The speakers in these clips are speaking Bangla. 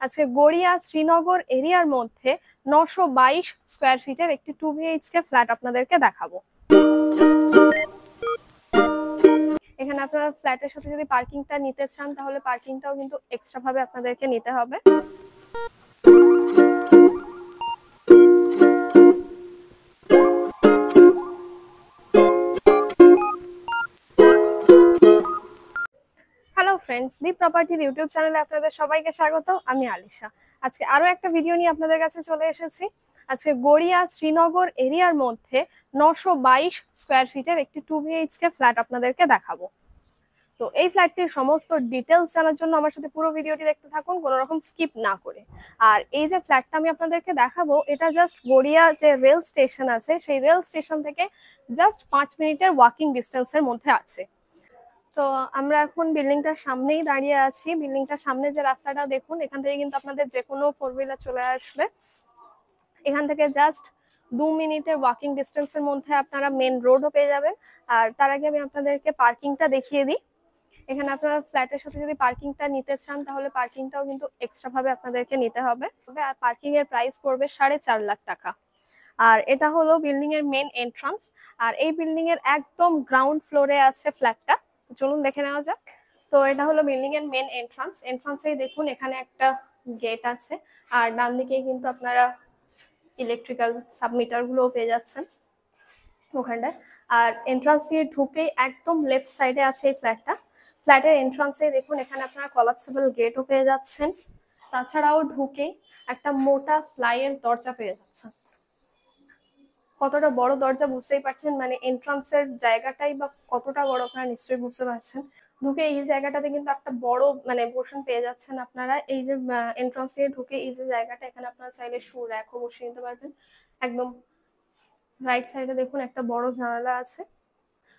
আজকে গড়িয়া শ্রীনগর এরিয়ার মধ্যে 922 স্কোয়ার ফিটের একটি 2 BHK ফ্ল্যাট আপনাদেরকে দেখাবো। এখানে আপনারা ফ্ল্যাটের সাথে যদি পার্কিংটা নিতে চান তাহলে পার্কিংটাও কিন্তু এক্সট্রা ভাবে আপনাদেরকে নিতে হবে। হ্যালো ফ্রেন্ডস, দি প্রপার্টির ইউটিউব চ্যানেলে আপনাদের সবাইকে স্বাগত। আমি আলিশা। আজকে আরো একটা ভিডিও নিয়ে আপনাদের কাছে চলে এসেছি। আজকে গড়িয়া শ্রীনগর এরিয়ার মধ্যে 922 স্কোয়ার ফিটের একটি 2 BHK ফ্ল্যাট আপনাদেরকে দেখাবো। তো এই ফ্ল্যাটটির সমস্ত ডিটেলস জানার জন্য আমার সাথে পুরো ভিডিওটি দেখতে থাকুন, কোনো রকম স্কিপ না করে। আর এই যে ফ্ল্যাটটা আমি আপনাদেরকে দেখাবো, এটা জাস্ট গড়িয়া যে রেল স্টেশন আছে সেই রেল স্টেশন থেকে জাস্ট 5 মিনিটের ওয়াকিং ডিস্টেন্সের মধ্যে আছে। তো আমরা এখন বিল্ডিংটার সামনেই দাঁড়িয়ে আছি। বিল্ডিংটার সামনে যে রাস্তাটা দেখুন, এখান থেকে কিন্তু আপনাদের যে কোনো 4 হুইলার চলে আসবে। এখান থেকে জাস্ট 2 মিনিটের ওয়াকিং ডিস্টেন্সের মধ্যে আপনারা মেন রোডও পেয়ে যাবেন। আর তার আগে আমি আপনাদেরকে পার্কিংটা দেখিয়ে দিই। এখানে আপনারা ফ্ল্যাটের সাথে যদি পার্কিংটা নিতে চান তাহলে পার্কিংটাও কিন্তু এক্সট্রা ভাবে আপনাদেরকে নিতে হবে। আর পার্কিং এর প্রাইস পড়বে 4.5 লাখ টাকা। আর এটা হলো বিল্ডিং এর মেন এন্ট্রান্স। আর এই বিল্ডিং এর একদম গ্রাউন্ড ফ্লোরে আছে ফ্ল্যাটটা। চলুন দেখে নেওয়া যাক। তো এটা হলো বিল্ডিং এর মেন এন্ট্রান্স। এন্ট্রান্সেই দেখুন এখানে একটা গেট আছে। আর ডান দিকে কিন্তু আপনারা ইলেকট্রিক্যাল সাবমিটার গুলোও পেয়ে যাচ্ছেন ওখানটায়। আর এন্ট্রান্স দিয়ে ঢুকেই একদম লেফট সাইডে আছে এই ফ্ল্যাটটা। ফ্ল্যাটের এন্ট্রান্সে দেখুন এখানে আপনারা কলাপসেবল গেটও পেয়ে যাচ্ছেন। তাছাড়াও ঢুকেই একটা মোটা ফ্লাইয়ের দরজা পেয়ে যাচ্ছেন। কতটা বড় দরজা বুঝতেই পারছেন, মানে এন্ট্রান্সের জায়গাটাই বা কতটা বড় আপনারা নিশ্চয়ই বুঝতে পারছেন। ঢুকে এই জায়গাটাতে কিন্তু একটা বড় মানে পোর্শন পেয়ে যাচ্ছেন আপনারা। এই যে এন্ট্রান্স দিয়ে ঢুকে এই যে জায়গাটা, এখানে আপনারা চাইলে শু র্যাকও বসিয়ে নিতে পারবেন। একদম রাইট সাইডে দেখুন একটা বড় জানালা আছে।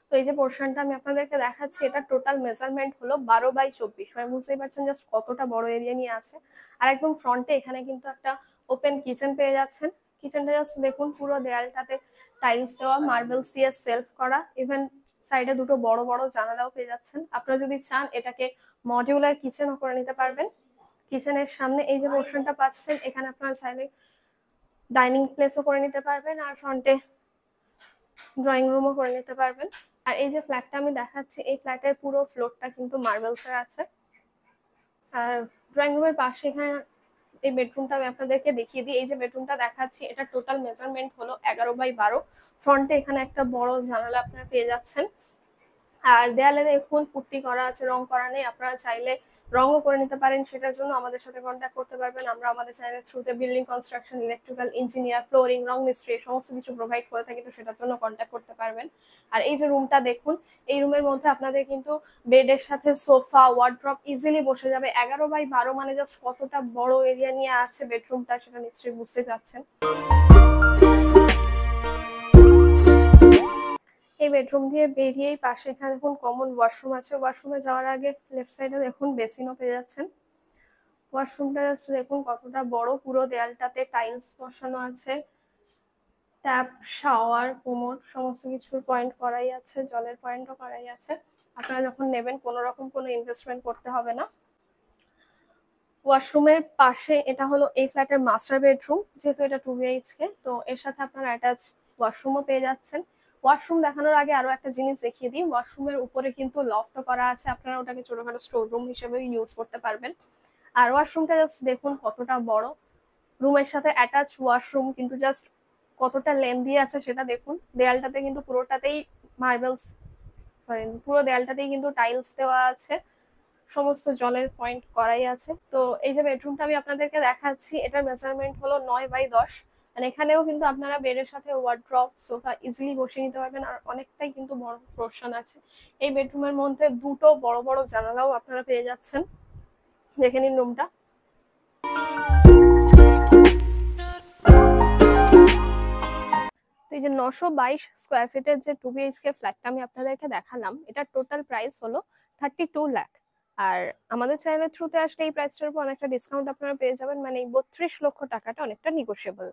তো এই যে পোর্শনটা আমি আপনাদেরকে দেখাচ্ছি, এটা টোটাল মেজারমেন্ট হলো 12x24। মানে বুঝতেই পারছেন জাস্ট কতটা বড় এরিয়া নিয়ে আছে। আর একদম ফ্রন্টে এখানে কিন্তু একটা ওপেন কিচেন পেয়ে যাচ্ছেন। কিচেনটা জাস্ট দেখুন, পুরো দেয়ালটাতে টাইলস দেওয়া, মার্বেলস দিয়ে সেলফ করা। ইভেন সাইডে দুটো বড় বড় জানালাও পেয়ে যাচ্ছেন। আপনারা যদি চান এটাকে মডিউলার কিচেনও করে নিতে পারবেন। কিচেনের সামনে এই যে পোর্শনটা পাচ্ছেন, এখানে আপনারা চাইলে ডাইনিং প্লেসও করে নিতে পারবেন আর ফ্রন্টে ড্রয়িং রুমও করে নিতে পারবেন। আর এই যে ফ্ল্যাটটা আমি দেখাচ্ছি, এই ফ্ল্যাটের পুরো ফ্লোরটা কিন্তু মার্বেলসের আছে। আর ড্রয়িং রুমের পাশে এখানে এই বেডরুমটা আমি আপনাদেরকে দেখিয়ে দিই। এই যে বেডরুমটা দেখাচ্ছি, এটা টোটাল মেজারমেন্ট হলো 11x12। ফ্রন্টে এখানে একটা বড় জানালা আপনারা পেয়ে যাচ্ছেন। আর দেয়ালে দেখুন পুট্টি করা আছে, রং করা নেই। আপনারা চাইলে রংও করে নিতে পারেন। সেটার জন্য আমাদের সাথে কন্ট্যাক্ট করতে পারবেন। আমরা আমাদের চ্যানেলের থ্রুতে building construction, electrical engineer, flooring, রং মিস্ত্রি সমস্ত কিছু প্রোভাইড করে থাকি। তো সেটার জন্য কন্ট্যাক্ট করতে পারবেন। আর এই যে রুমটা দেখুন, এই রুমের মধ্যে আপনাদের কিন্তু বেডের সাথে সোফা, ওয়ার্ড্রপ ইজিলি বসে যাবে। 11x12 মানে জাস্ট কতটা বড় এরিয়া নিয়ে আছে বেডরুমটা, সেটা নিশ্চয়ই বুঝতে পারছেন। এই বেডরুম দিয়ে বেরিয়েই পাশে এখানে দেখুন কমন ওয়াশরুম আছে। ওয়াশরুমে যাওয়ার আগে লেফট সাইডে দেখুন বেসিনও পেয়ে যাচ্ছেন। ওয়াশরুমটা দেখুন কতটা বড়, পুরো দেয়ালটাতে টাইলস বসানো আছে। ট্যাপ, শাওয়ার, কোমোড সমস্ত কিছুর পয়েন্ট করাই আছে, জলের পয়েন্টও করাই আছে। আপনারা যখন নেবেন কোনো রকম কোনো ইনভেস্টমেন্ট করতে হবে না। ওয়াশরুমের পাশে এটা হলো এই ফ্ল্যাটের মাস্টার বেডরুম। যেহেতু এটা 2 BHK, তো এর সাথে আপনারা অ্যাটাচ ওয়াশরুমও পেয়ে যাচ্ছেন। ওয়াশরুম দেখানোর আগে আরো একটা জিনিস দেখিয়ে দিই। ওয়াশরুমের উপরে কিন্তু লফটও করা আছে, আপনারা ওটাকে ছোটখাটো স্টোর রুম হিসেবে ইউজ করতে পারবেন। আর ওয়াশরুমটা জাস্ট দেখুন কতটা বড়। রুমের সাথে অ্যাটাচ ওয়াশরুম কিন্তু জাস্ট কতটা লেন্থি আছে সেটা দেখুন। দেয়ালটাতে কিন্তু পুরোটাতেই মার্বেলস, পুরো দেয়ালটাতেই কিন্তু টাইলস দেওয়া আছে। সমস্ত জলের পয়েন্ট করাই আছে। তো এই যে বেডরুমটা আমি আপনাদেরকে দেখাচ্ছি, এটার মেজারমেন্ট হলো 9x10। মানে এখানেও কিন্তু আপনারা বেডের সাথে ওয়ার্ড্রপ, সোফা ইজিলি বসিয়ে নিতে পারবেন। আর অনেকটাই কিন্তু বড় পোর্শন আছে। এই বেডরুমের মধ্যে দুটো বড় বড় জানালাও আপনারা পেয়ে যাচ্ছেন। দেখে নিন রুমটা। এই যে 922 স্কোয়ার ফিটের যে 2 BHK ফ্ল্যাটটা আমি আপনাদেরকে দেখালাম, এটা টোটাল প্রাইস হলো 32 লাখ। আর আমাদের চ্যানেলের থ্রুতে আসলে এই প্রাইসটার উপর অনেকটা ডিসকাউন্ট আপনারা পেয়ে যাবেন। মানে এই 32 লক্ষ টাকাটা অনেকটা নিগোশিয়েবল।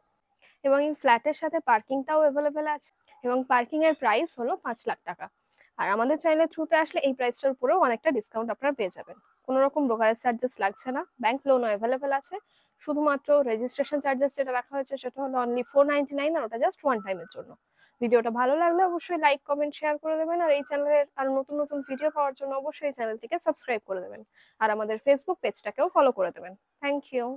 এবং এই ফ্ল্যাটের সাথে পার্কিংটাও অ্যাভেলেবেল আছে। এবং পার্কিং এর প্রাইস হলো 5 লাখ টাকা। আর আমাদের চ্যানেলের থ্রুতে আসলে এই প্রাইসটার উপরেও অনেকটা ডিসকাউন্ট আপনারা পেয়ে যাবেন। কোনো রকম ব্রোকারেজ চার্জেস লাগছে না, ব্যাংক লোনও অ্যাভেলেবেল আছে। শুধুমাত্র রেজিস্ট্রেশন চার্জেস যেটা রাখা হয়েছে সেটা হলো অনলি 499, আর ওটা জাস্ট ওয়ান টাইমের জন্য। ভিডিওটা ভালো লাগলে অবশ্যই লাইক কমেন্ট শেয়ার করে দেবেন, আর এই চ্যানেলের আরো নতুন নতুন ভিডিও পাওয়ার জন্য অবশ্যই এই চ্যানেলটিকে সাবস্ক্রাইব করে দেবেন, আর আমাদের ফেসবুক পেজটাকেও ফলো করে দেবেন। Thank you.